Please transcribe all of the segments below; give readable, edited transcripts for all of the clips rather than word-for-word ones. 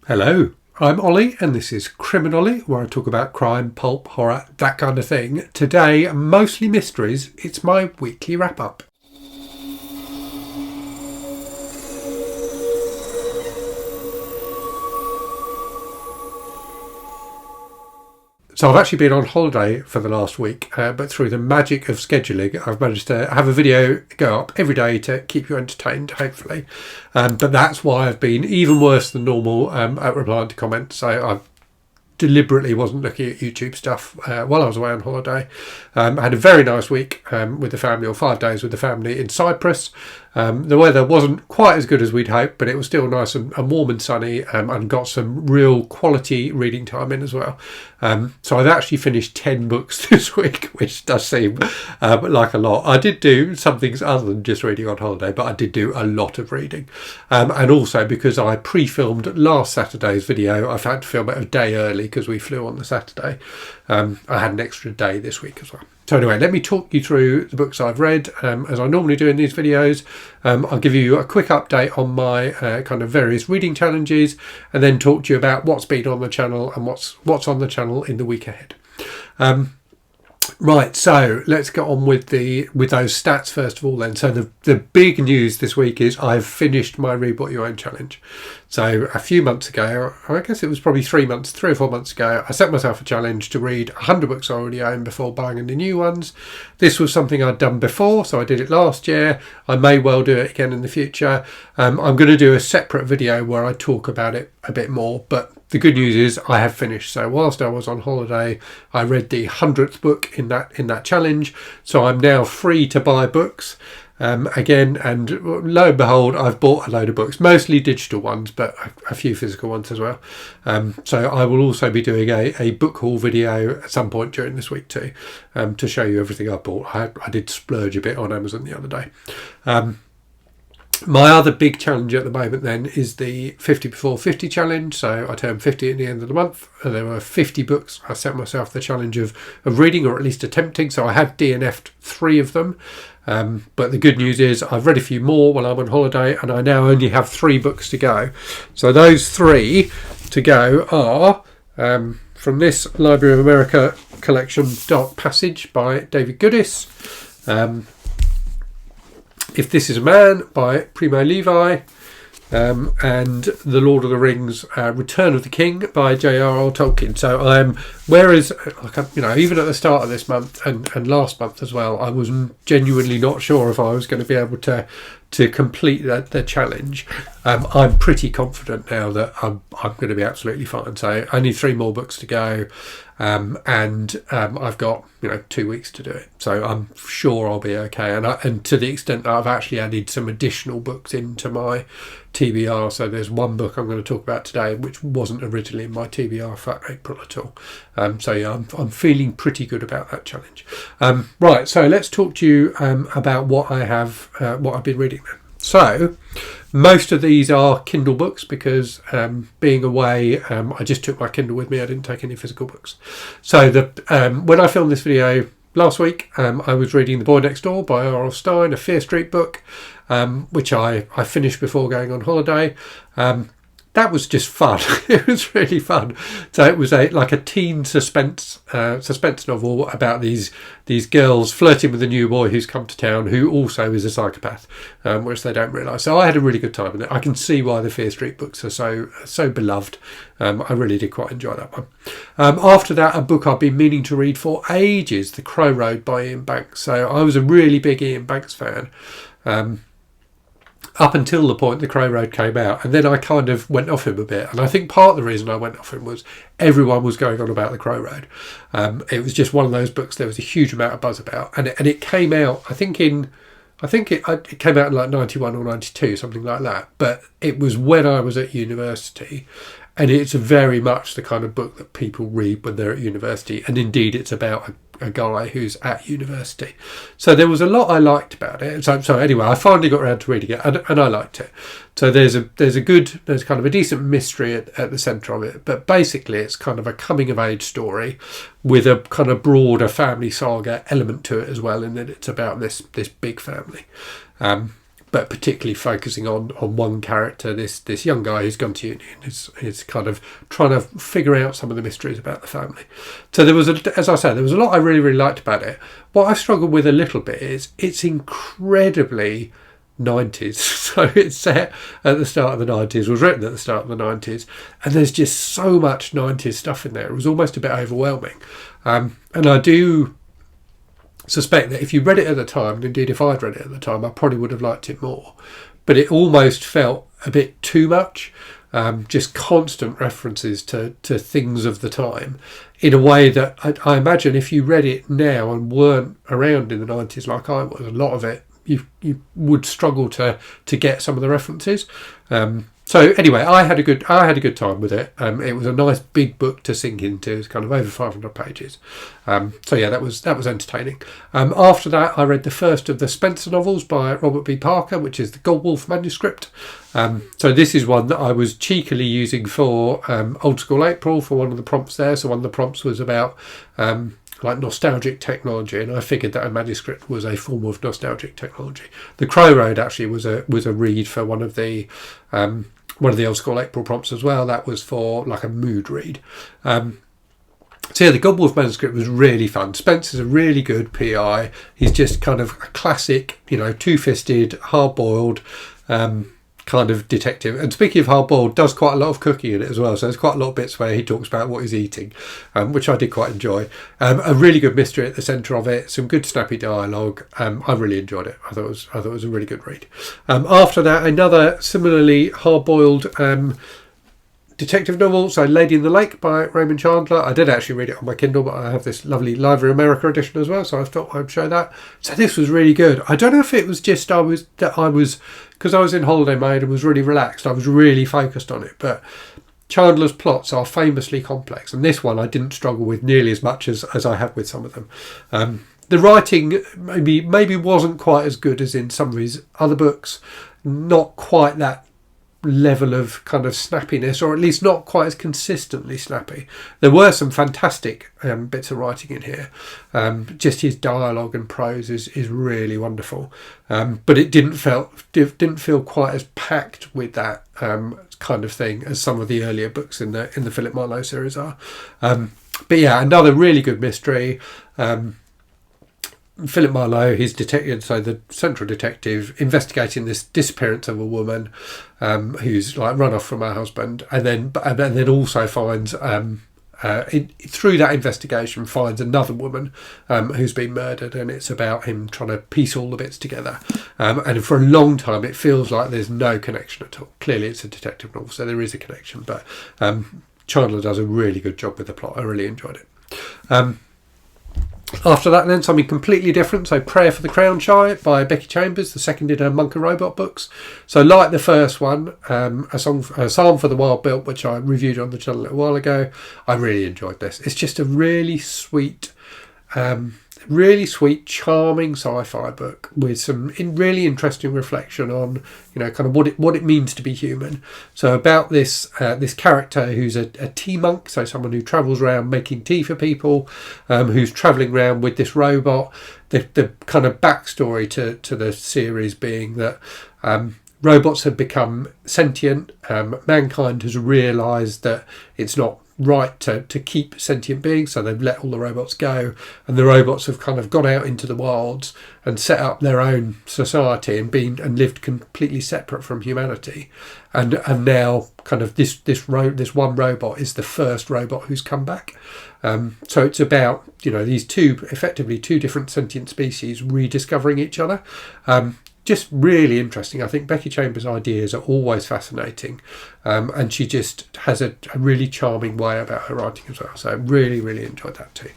Hello, I'm Ollie and this is CriminOlly, where I talk about crime, pulp, horror, that kind of thing. Today, mostly mysteries. It's my weekly wrap-up. So I've actually been on holiday for the last week, but through the magic of scheduling, I've managed to have a video go up every day to keep you entertained, hopefully. But that's why I've been even worse than normal at replying to comments. So I've deliberately wasn't looking at YouTube stuff while I was away on holiday. I had a very nice week with the family, or 5 days with the family in Cyprus. The weather wasn't quite as good as we'd hoped, but it was still nice and warm and sunny, and got some real quality reading time in as well. So I've actually finished 10 books this week, which does seem like a lot. I did do some things other than just reading on holiday, but I did do a lot of reading. And also because I pre-filmed last Saturday's video, I've had to film it a day early because we flew on the Saturday. I had an extra day this week as well. So anyway, let me talk you through the books I've read. As I normally do in these videos, I'll give you a quick update on my kind of various reading challenges, and then talk to you about what's been on the channel and what's on the channel in the week ahead. Right, so let's get on with those stats first of all then. So the big news this week is I've finished my Read What You Own challenge. So a few months ago, I guess it was probably 3 or 4 months ago, I set myself a challenge to read 100 books I already own before buying any new ones. This was something I'd done before, so I did it last year. I may well do it again in the future. I'm going to do a separate video where I talk about it a bit more, but the good news is I have finished. So whilst I was on holiday, I read the 100th book in that challenge. So I'm now free to buy books again, and lo and behold, I've bought a load of books, mostly digital ones, but a few physical ones as well. So I will also be doing a book haul video at some point during this week too, to show you everything I bought. I did splurge a bit on Amazon the other day. My other big challenge at the moment then is the 50 before 50 challenge. So I turned 50 at the end of the month, and there were 50 books I set myself the challenge of reading, or at least attempting. So I have DNF'd 3 of them. But the good news is I've read a few more while I'm on holiday, and I now only have 3 books to go. So those 3 to go are from this Library of America collection, Dark Passage by David Goodis. If This Is a Man by Primo Levi, and The Lord of the Rings, Return of the King by J.R.R. Tolkien. So whereas, even at the start of this month and last month as well, I was genuinely not sure if I was going to be able to complete the challenge. I'm pretty confident now that I'm going to be absolutely fine. So only 3 more books to go, and I've got 2 weeks to do it. So I'm sure I'll be okay. And to the extent that I've actually added some additional books into my TBR. So there's one book I'm going to talk about today which wasn't originally in my TBR for April at all. So yeah, I'm feeling pretty good about that challenge. Right, so let's talk to you about what I've been reading then. So most of these are Kindle books because being away, I just took my Kindle with me. I didn't take any physical books. So when I filmed this video last week, I was reading The Boy Next Door by R Stine, a Fear Street book, which I finished before going on holiday. That was just fun. It was really fun. So it was like a teen suspense novel about these girls flirting with a new boy who's come to town, who also is a psychopath, which they don't realise. So I had a really good time in it. I can see why the Fear Street books are so beloved. I really did quite enjoy that one. After that, a book I've been meaning to read for ages, The Crow Road by Iain Banks. So I was a really big Iain Banks fan. Up until the point The Crow Road came out, and then I kind of went off him a bit. And I think part of the reason I went off him was everyone was going on about The Crow Road. It was just one of those books there was a huge amount of buzz about, and it came out, I think it came out in like 91 or 92, something like that. But it was when I was at university, and it's very much the kind of book that people read when they're at university. And indeed, it's about a guy who's at university. So there was a lot I liked about it. So anyway, I finally got around to reading it, and I liked it. So there's kind of a decent mystery at the centre of it. But basically, it's kind of a coming of age story with a kind of broader family saga element to it as well, in that it's about this big family. but particularly focusing on one character, this young guy who's gone to union, is kind of trying to figure out some of the mysteries about the family. So there was, as I said, there was a lot I really, really liked about it. What I struggled with a little bit is it's incredibly 90s. So it's set at the start of the 90s, was written at the start of the 90s, and there's just so much 90s stuff in there. It was almost a bit overwhelming. And I do suspect that if you read it at the time, and indeed if I'd read it at the time, I probably would have liked it more. But it almost felt a bit too much, just constant references to things of the time, in a way that I imagine if you read it now and weren't around in the 90s like I was, a lot of it you would struggle to get some of the references. So anyway, I had a good time with it. It was a nice big book to sink into. It's kind of over 500 pages. So yeah, that was entertaining. After that, I read the first of the Spencer novels by Robert B. Parker, which is the Godwulf Manuscript. So this is one that I was cheekily using for Old School April for one of the prompts there. So one of the prompts was about like nostalgic technology, and I figured that a manuscript was a form of nostalgic technology. The Crow Road actually was a read for one of the Old School April prompts as well. That was for like a mood read. So yeah, the Godwulf Manuscript was really fun. Spencer's a really good PI. He's just kind of a classic, two-fisted, hard-boiled kind of detective. And speaking of hard-boiled, does quite a lot of cooking in it as well. So there's quite a lot of bits where he talks about what he's eating, which I did quite enjoy. A really good mystery at the centre of it. Some good snappy dialogue. I really enjoyed it. I thought it was a really good read. After that, another similarly hard-boiled detective novel, so Lady in the Lake by Raymond Chandler. I did actually read it on my Kindle, but I have this lovely Library America edition as well, so I thought I'd show that. So this was really good. I don't know if it was just I was because I was in holiday mode and was really relaxed, I was really focused on it, but Chandler's plots are famously complex, and this one I didn't struggle with nearly as much as I have with some of them. The writing maybe wasn't quite as good as in some of his other books, not quite that level of kind of snappiness, or at least not quite as consistently snappy. There were some fantastic bits of writing in here. Just his dialogue and prose is really wonderful, but it didn't feel quite as packed with that kind of thing as some of the earlier books in the Philip Marlowe series are. But yeah, another really good mystery. Philip Marlowe, his detective, so the central detective, investigating this disappearance of a woman who's like run off from her husband, and then also finds through that investigation finds another woman who's been murdered, and it's about him trying to piece all the bits together. And for a long time, it feels like there's no connection at all. Clearly, it's a detective novel, so there is a connection, but Chandler does a really good job with the plot. I really enjoyed it. After that, then, something completely different. So Prayer for the Crown Shy by Becky Chambers, the second in her Monk and Robot books. So like the first one, a Psalm for the Wild Built, which I reviewed on the channel a little while ago, I really enjoyed this. It's just a really sweet, charming sci-fi book with some really interesting reflection on, kind of what it means to be human. So about this character who's a tea monk, so someone who travels around making tea for people, who's travelling around with this robot. The kind of backstory to the series being that robots have become sentient. Mankind has realised that it's not right to keep sentient beings, so they've let all the robots go, and the robots have kind of gone out into the wilds and set up their own society and lived completely separate from humanity, and now kind of this one robot is the first robot who's come back. So it's about these effectively two different sentient species rediscovering each other. Just really interesting. I think Becky Chambers' ideas are always fascinating, and she just has a really charming way about her writing as well. So I really, really enjoyed that too.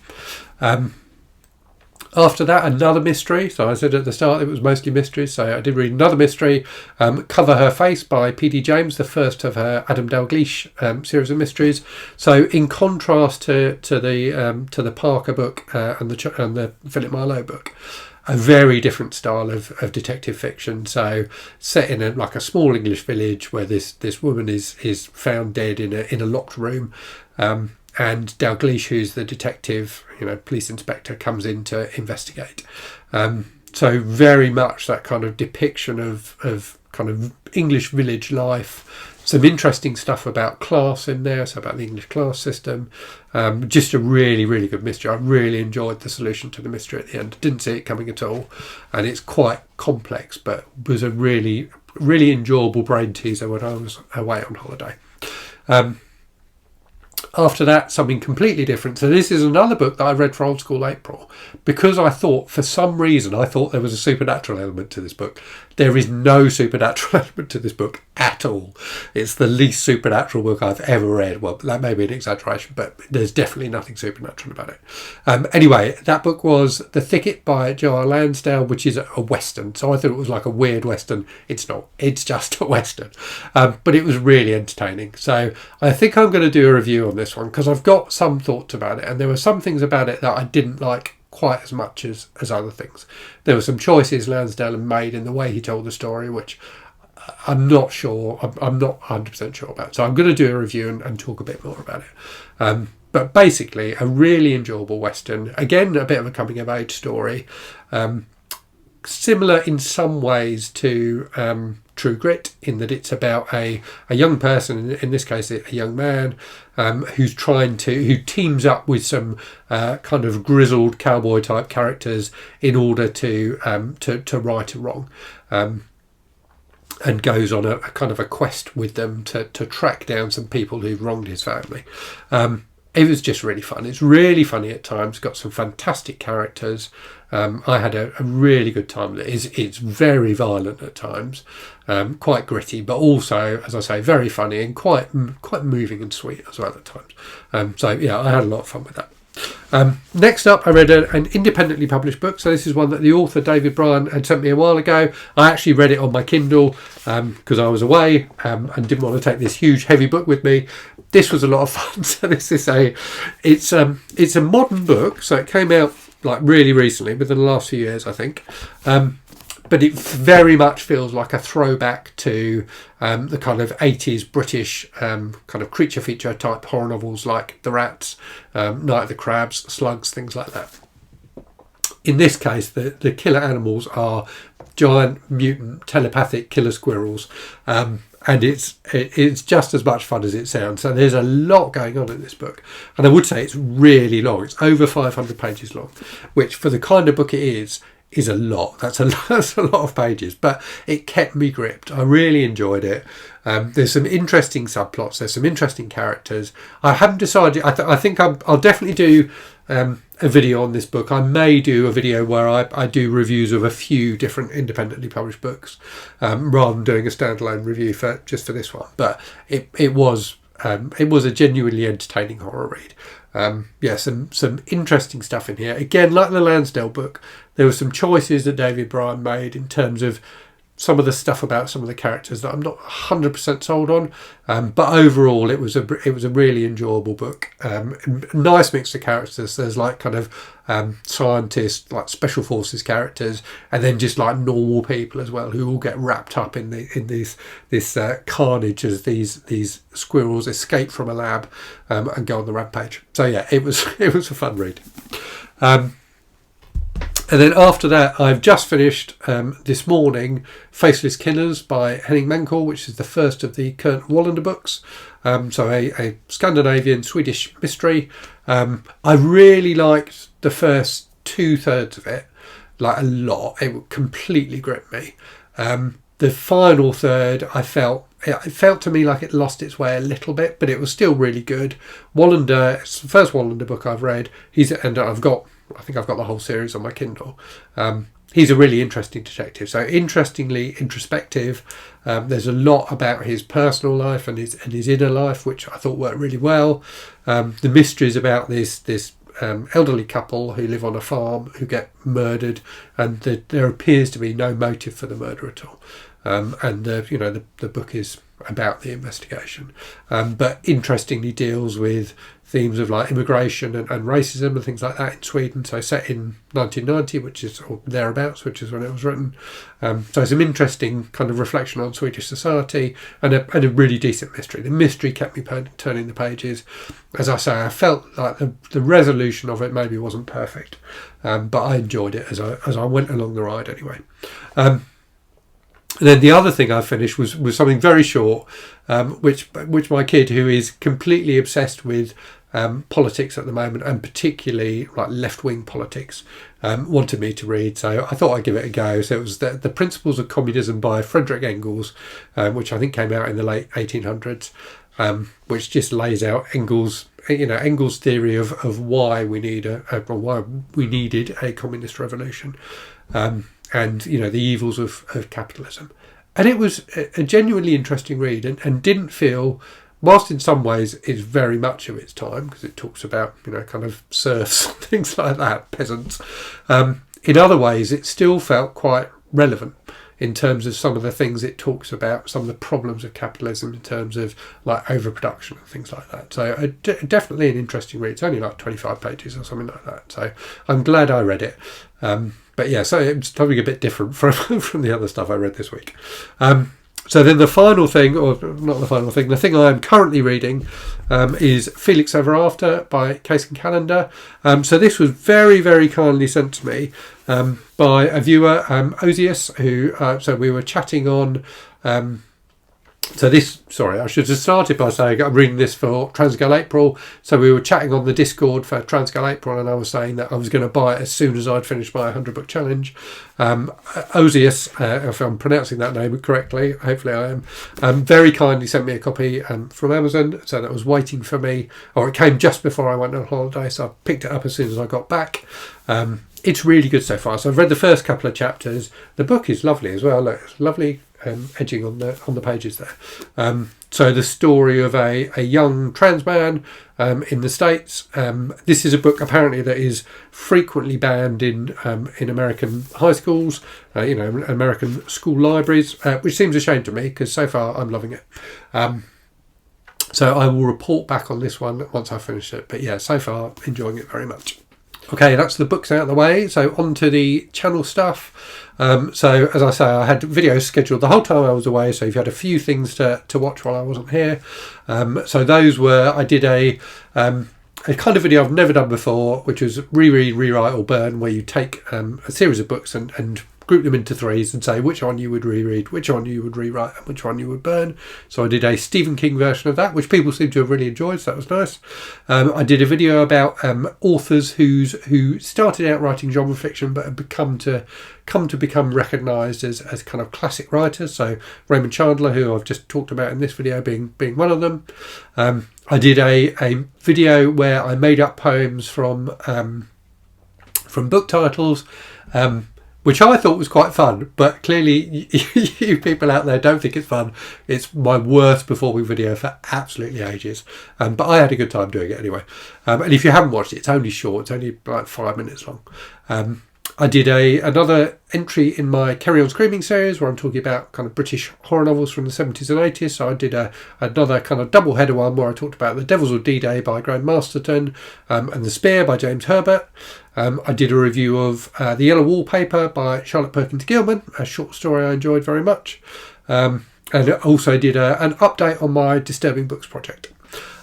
After that, another mystery. So I said at the start it was mostly mysteries, so I did read another mystery, Cover Her Face by P.D. James, the first of her Adam Dalgliesh series of mysteries. So in contrast to the Parker book and the Philip Marlowe book, a very different style of detective fiction. So set in a small English village where this woman is found dead in a locked room, and Dalgliesh, who's the detective, police inspector, comes in to investigate. So very much that kind of depiction of kind of English village life. Some interesting stuff about class in there, so about the English class system. Just a really, really good mystery. I really enjoyed the solution to the mystery at the end. Didn't see it coming at all. And it's quite complex, but was a really, really enjoyable brain teaser when I was away on holiday. After that, something completely different. So this is another book that I read for Old School April, because I thought, for some reason, I thought there was a supernatural element to this book. There is no supernatural element to this book at all. It's the least supernatural book I've ever read. Well, that may be an exaggeration, but there's definitely nothing supernatural about it. Anyway, that book was The Thicket by Joe R Lansdale, which is a Western. So I thought it was like a weird Western. It's not. It's just a Western. But it was really entertaining. So I think I'm going to do a review on this one, because I've got some thoughts about it, and there were some things about it that I didn't like quite as much as other things. There were some choices Lansdale had made in the way he told the story, which I'm not sure, I'm not 100% sure about. So I'm going to do a review and talk a bit more about it. But basically, a really enjoyable Western. Again, a bit of a coming-of-age story. Similar in some ways to True Grit, in that it's about a young person, in this case a young man, who teams up with some kind of grizzled cowboy type characters in order to right a wrong, and goes on a kind of a quest with them to track down some people who've wronged his family. It was just really fun. It's really funny at times. Got some fantastic characters. I had a really good time with it. It's very violent at times, quite gritty, but also, as I say, very funny and quite moving and sweet as well at times. So yeah, I had a lot of fun with that. Next up, I read an independently published book. So this is one that the author David Bryan had sent me a while ago. I actually read it on my Kindle because I was away and didn't want to take this huge heavy book with me. This was a lot of fun. So this is it's a modern book. So it came out like really recently, within the last few years, I think. But it very much feels like a throwback to the kind of 80s British kind of creature feature type horror novels like The Rats, Night of the Crabs, Slugs, things like that. In this case, the killer animals are giant mutant telepathic killer squirrels, and it's just as much fun as it sounds. So there's a lot going on in this book, and I would say it's really long. It's over 500 pages long, which for the kind of book it is a lot. That's a lot of pages, but it kept me gripped. I really enjoyed it. There's some interesting subplots. There's some interesting characters. I haven't decided. I think I'll definitely do a video on this book. I may do a video where I do reviews of a few different independently published books, rather than doing a standalone review for this one. But it was a genuinely entertaining horror read. Some interesting stuff in here. Again, like the Lansdale book, there were some choices that David Bryan made in terms of some of the stuff about some of the characters that I'm not 100% sold on, but overall it was a really enjoyable book. Nice mix of characters. There's like kind of scientists, like special forces characters, and then just like normal people as well, who all get wrapped up in this carnage as these squirrels escape from a lab and go on the rampage. So yeah, it was a fun read. And then after that, I've just finished this morning Faceless Killers by Henning Mankell, which is the first of the Kurt Wallander books. So a Scandinavian Swedish mystery. I really liked the first 2/3 of it, like a lot. It completely gripped me. The final third, it felt to me like it lost its way a little bit, but it was still really good. Wallander, it's the first Wallander book I've read. I think I've got the whole series on my Kindle. He's a really interesting detective. So interestingly introspective. There's a lot about his personal life and his inner life, which I thought worked really well. The mysteries about this elderly couple who live on a farm who get murdered, and there appears to be no motive for the murder at all. The book is about the investigation, but interestingly deals with themes of like immigration and racism and things like that in Sweden. So set in 1990, which is, or thereabouts, which is when it was written. So some interesting kind of reflection on Swedish society, and a really decent mystery. The mystery kept me turning the pages. As I say, I felt like the resolution of it maybe wasn't perfect, but I enjoyed it as I went along the ride anyway. And then the other thing I finished was something very short, which my kid, who is completely obsessed with politics at the moment, and particularly like left-wing politics, wanted me to read. So I thought I'd give it a go. So it was the Principles of Communism by Frederich Engels, which I think came out in the late 1800s, which just lays out Engels' theory of why we need why we needed a communist revolution. And the evils of capitalism. And it was a genuinely interesting read, and didn't feel, whilst in some ways it's very much of its time, because it talks about kind of serfs and things like that, peasants, in other ways it still felt quite relevant in terms of some of the things it talks about, some of the problems of capitalism in terms of like overproduction and things like that. So definitely an interesting read. It's only like 25 pages or something like that. So I'm glad I read it. But yeah, so it's probably a bit different from the other stuff I read this week. So then the final thing, or not the final thing, the thing I am currently reading is Felix Ever After by Case and Callender. So this was very, very kindly sent to me by a viewer, Osius, who, so we were chatting on... I should have started by saying I'm reading this for Transgal April. So we were chatting on the Discord for Transgal April, and I was saying that I was going to buy it as soon as I'd finished my 100 book challenge. Osius, if I'm pronouncing that name correctly, hopefully I am, very kindly sent me a copy from Amazon, so that was waiting for me, or it came just before I went on holiday, so I picked it up as soon as I got back. It's really good so far. So I've read the first couple of chapters. The book is lovely as well. Look, it's lovely. Edging on the pages there. So the story of a young trans man in the States. This is a book apparently that is frequently banned in American high schools, American school libraries, which seems a shame to me because so far I'm loving it. So I will report back on this one once I finish it. But yeah, so far enjoying it very much. Okay, that's the books out of the way. So on to the channel stuff. So as I say, I had videos scheduled the whole time I was away. So you've had a few things to watch while I wasn't here. So those were, I did a kind of video I've never done before, which was reread, rewrite or burn, where you take a series of books and group them into threes and say which one you would reread, which one you would rewrite, and which one you would burn. So I did a Stephen King version of that, which people seem to have really enjoyed, so that was nice. I did a video about authors who started out writing genre fiction but have come to become recognised as kind of classic writers. So Raymond Chandler, who I've just talked about in this video, being one of them. I did a video where I made up poems from book titles, which I thought was quite fun, but clearly you people out there don't think it's fun. It's my worst performing video for absolutely ages, but I had a good time doing it anyway. And if you haven't watched it, it's only short, it's only like 5 minutes long. I did another entry in my Carry On Screaming series where I'm talking about kind of British horror novels from the 70s and 80s. So I did another kind of double header one where I talked about The Devils of D-Day by Graham Masterton and The Spear by James Herbert. I did a review of The Yellow Wallpaper by Charlotte Perkins Gilman, a short story I enjoyed very much. And I also did an update on my Disturbing Books project.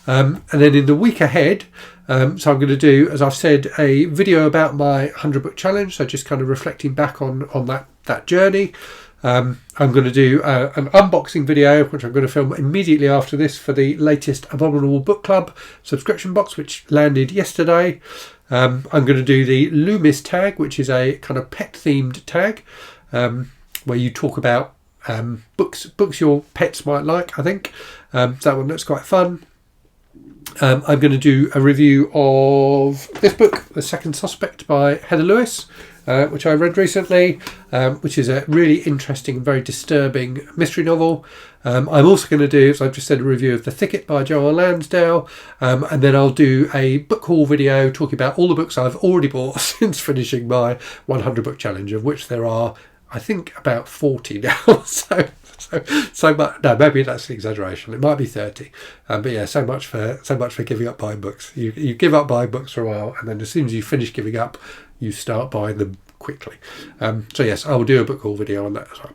And then in the week ahead, so I'm going to do, as I've said, a video about my 100 book challenge. So just kind of reflecting back on that journey. I'm going to do an unboxing video, which I'm going to film immediately after this for the latest Abominable Book Club subscription box, which landed yesterday. I'm going to do the Loomis tag, which is a kind of pet themed tag, where you talk about books your pets might like, I think. That one looks quite fun. I'm going to do a review of this book, The Second Suspect by Heather Lewis, which I read recently, which is a really interesting and very disturbing mystery novel. I'm also going to do, as I've just said, a review of The Thicket by Joe R Lansdale, and then I'll do a book haul video talking about all the books I've already bought since finishing my 100 book challenge, of which there are, I think, about 40 now. So much. No, maybe that's an exaggeration. It might be 30. But yeah, so much for giving up buying books. You give up buying books for a while, and then as soon as you finish giving up, you start buying them quickly. So yes, I will do a book haul video on that as well.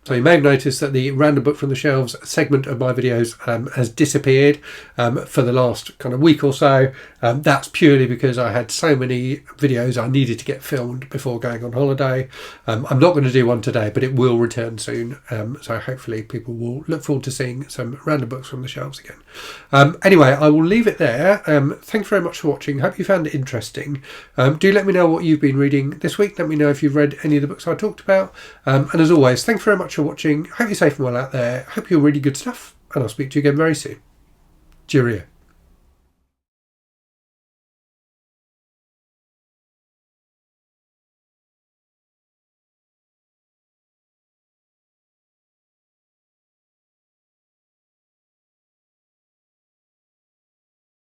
So you may have noticed that the random book from the shelves segment of my videos has disappeared for the last kind of week or so. That's purely because I had so many videos I needed to get filmed before going on holiday. I'm not going to do one today, but it will return soon. So hopefully people will look forward to seeing some random books from the shelves again. Anyway, I will leave it there. Thanks very much for watching. Hope you found it interesting. Do let me know what you've been reading this week. Let me know if you've read any of the books I talked about. And as always, thanks very much for watching. Hope you're safe and well out there. Hope you're reading good stuff, and I'll speak to you again very soon. Cheerio.